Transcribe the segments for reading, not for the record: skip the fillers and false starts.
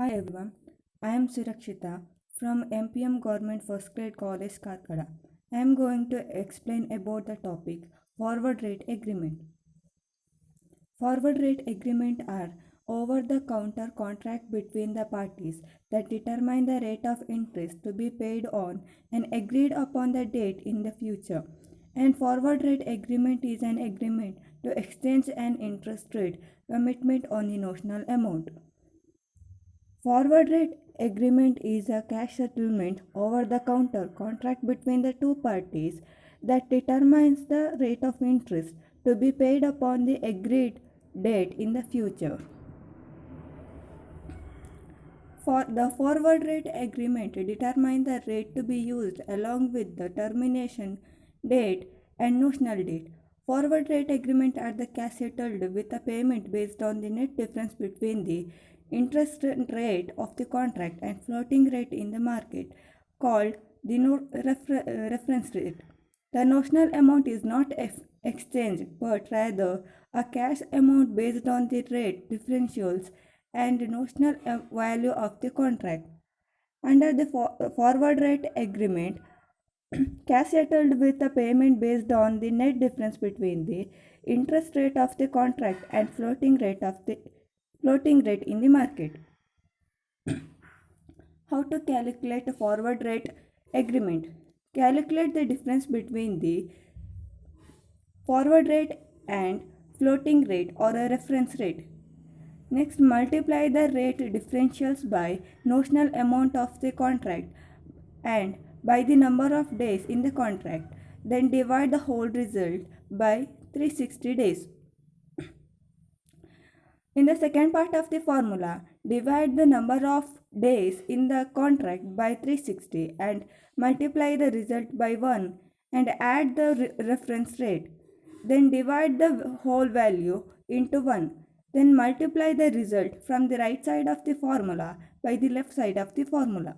Hi everyone, I am Surakshita from MPM Government First Grade College Karkada. I am going to explain about the topic Forward Rate Agreement. Forward rate agreement are over the counter contract between the parties that determine the rate of interest to be paid on and agreed upon the date in the future. And forward rate agreement is an agreement to exchange an interest rate commitment on the notional amount. Forward rate agreement is a cash settlement over the counter contract between the two parties that determines the rate of interest to be paid upon the agreed date in the future. For the forward rate agreement determines the rate to be used along with the termination date and notional date. Forward rate agreement are the cash settled with a payment based on the net difference between the interest rate of the contract and floating rate in the market, called the reference rate. The notional amount is not exchanged but rather a cash amount based on the rate differentials and notional value of the contract. Under the forward rate agreement, cash settled with a payment based on the net difference between the interest rate of the contract and floating rate in the market. How to calculate a forward rate agreement? Calculate the difference between the forward rate and floating rate or a reference rate. Next, multiply the rate differentials by notional amount of the contract and by the number of days in the contract. Then divide the whole result by 360 days. In the second part of the formula, divide the number of days in the contract by 360 and multiply the result by 1 and add the reference rate. Then divide the whole value into 1. Then multiply the result from the right side of the formula by the left side of the formula.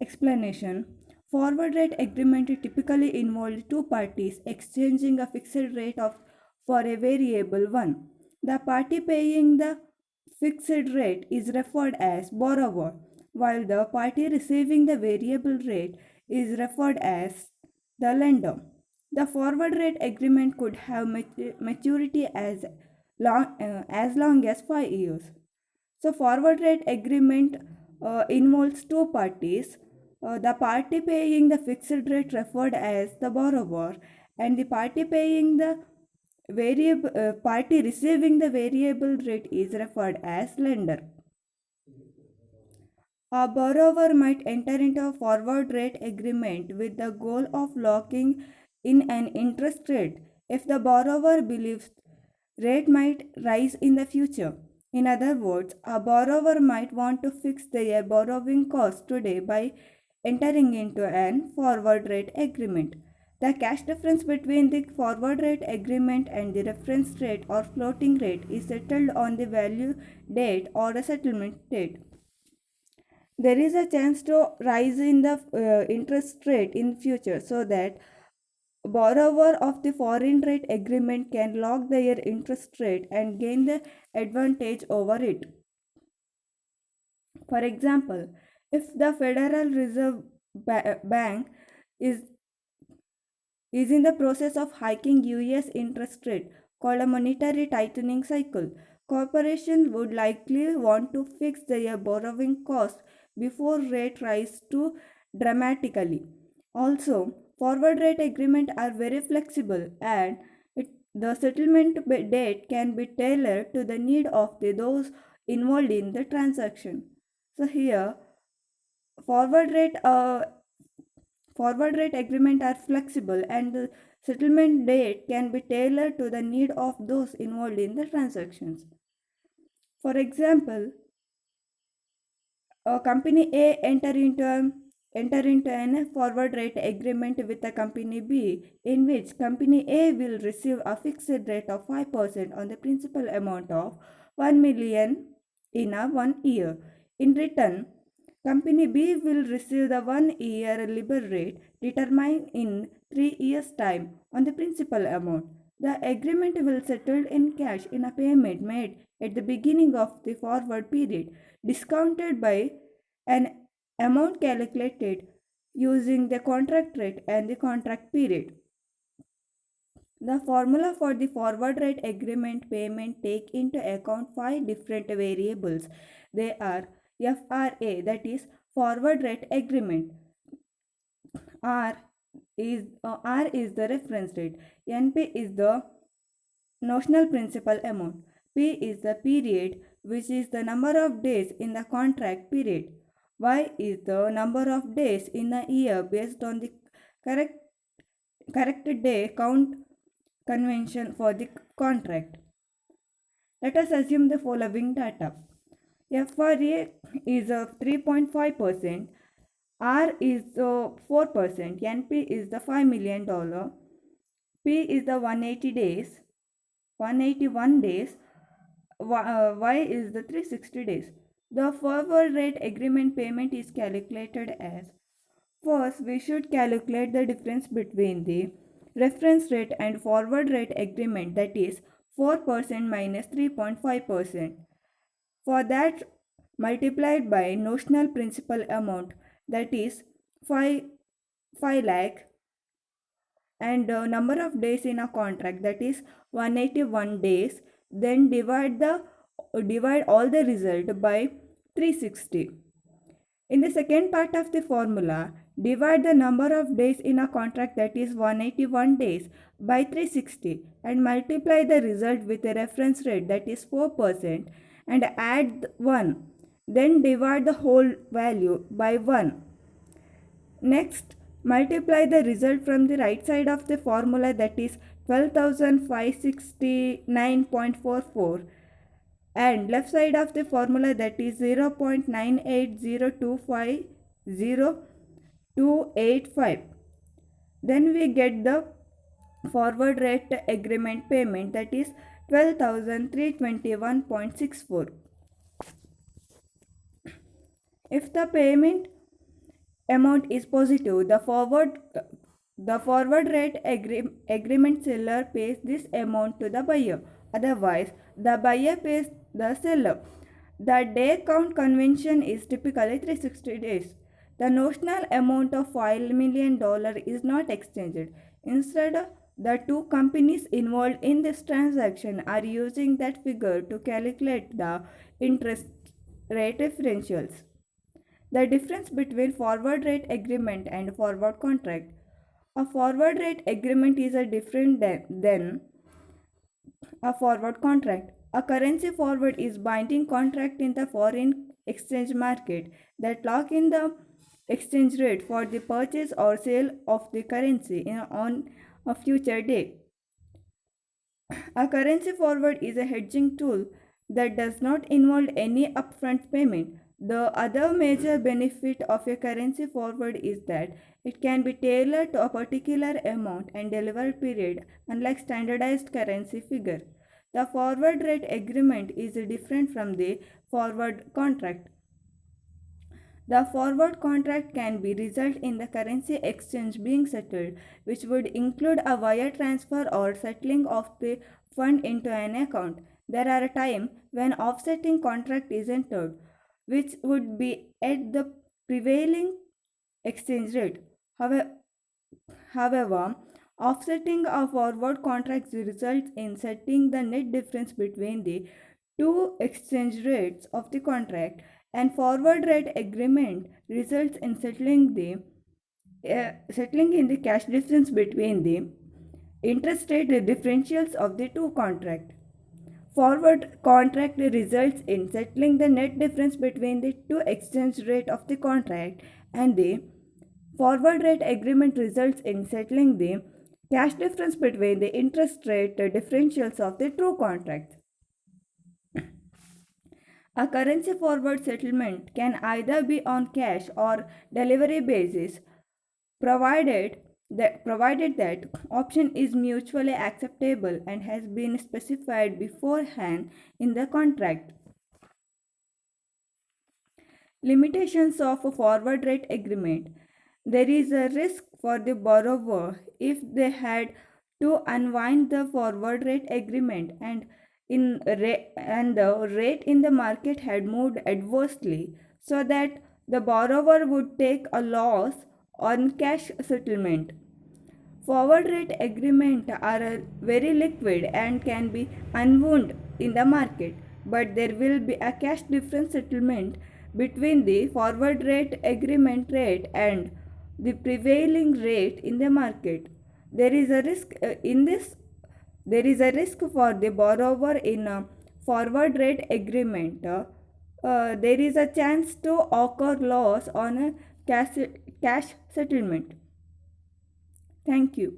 Explanation. Forward rate agreement typically involves two parties exchanging a fixed rate of for a variable one. The party paying the fixed rate is referred as borrower, while the party receiving the variable rate is referred as the lender. The forward rate agreement could have maturity as long as 5 years. So forward rate agreement involves two parties. The party paying the fixed rate referred as the borrower and the party paying the variable party receiving the variable rate is referred as lender. A borrower might enter into a forward rate agreement with the goal of locking in an interest rate if the borrower believes rate might rise in the future. In other words, a borrower might want to fix their borrowing cost today by entering into an forward rate agreement. The cash difference between the forward rate agreement and the reference rate or floating rate is settled on the value date or a settlement date. There is a chance to rise in the interest rate in future so that borrower of the foreign rate agreement can lock their interest rate and gain the advantage over it. For example, if the Federal Reserve Bank is, is in the process of hiking US interest rate called a monetary tightening cycle, corporations would likely want to fix their borrowing cost before rate rise too dramatically. Also, forward rate agreements are very flexible and the settlement date can be tailored to the need of those involved in the transaction. So here, forward rate uh, forward rate agreements are flexible and the settlement date can be tailored to the need of those involved in the transactions. For example, a company A enter into an forward rate agreement with a company B in which company A will receive a fixed rate of 5% on the principal amount of 1 million in a 1 year. In return, company B will receive the 1 year LIBOR rate determined in 3 years time on the principal amount. The agreement will settle in cash in a payment made at the beginning of the forward period, discounted by an amount calculated using the contract rate and the contract period. The formula for the forward rate agreement payment take into account five different variables. They are FRA, that is forward rate agreement. R R is the reference rate. NP is the notional principal amount. P is the period, which is the number of days in the contract period. Y is the number of days in a year based on the correct correct day count convention for the contract. Let us assume the following data. FRA is 3.5%, R is 4%, NP is the $5 million, P is the 180 days, 181 days, Y is the 360 days. The forward rate agreement payment is calculated as: first, we should calculate the difference between the reference rate and forward rate agreement, that is 4% minus 3.5%. For that, multiplied by notional principal amount, that is 5, 5 lakh, and number of days in a contract, that is 181 days. Then divide all the result by 360. In the second part of the formula, divide the number of days in a contract, that is 181 days, by 360 and multiply the result with a reference rate, that is 4%, and add 1. Then divide the whole value by 1. Next, multiply the result from the right side of the formula, that is 12,569.44, and left side of the formula, that is 0.980250285. Then we get the forward rate agreement payment, that is 12,321.64. If the payment amount is positive, the forward rate agreement seller pays this amount to the buyer. Otherwise, the buyer pays the seller. The day count convention is typically 360 days. The notional amount of $5 million is not exchanged. Instead, the two companies involved in this transaction are using that figure to calculate the interest rate differentials. The difference between forward rate agreement and forward contract. A forward rate agreement is a different than a forward contract. A currency forward is binding contract in the foreign exchange market that lock in the exchange rate for the purchase or sale of the currency on a future date. A currency forward is a hedging tool that does not involve any upfront payment. The other major benefit of a currency forward is that it can be tailored to a particular amount and delivery period, unlike standardized currency figure. The forward rate agreement is different from the forward contract. The forward contract can be result in the currency exchange being settled, which would include a wire transfer or settling of the fund into an account. There are times when offsetting contract is entered, which would be at the prevailing exchange rate. However, offsetting a forward contract results in setting the net difference between the two exchange rates of the contract, and forward rate agreement results in settling in the cash difference between the interest rate differentials of the two contracts. Forward contract results in settling the net difference between the two exchange rate of the contract, and the forward rate agreement results in settling the cash difference between the interest rate differentials of the two contracts. A currency forward settlement can either be on cash or delivery basis, provided that option is mutually acceptable and has been specified beforehand in the contract. Limitations of a forward rate agreement. There is a risk for the borrower if they had to unwind the forward rate agreement, and the rate in the market had moved adversely, so that the borrower would take a loss on cash settlement. Forward rate agreements are very liquid and can be unwound in the market, but there will be a cash difference settlement between the forward rate agreement rate and the prevailing rate in the market. There is a risk in this. There is a risk for the borrower in a forward rate agreement. There is a chance to occur loss on a cash settlement. Thank you.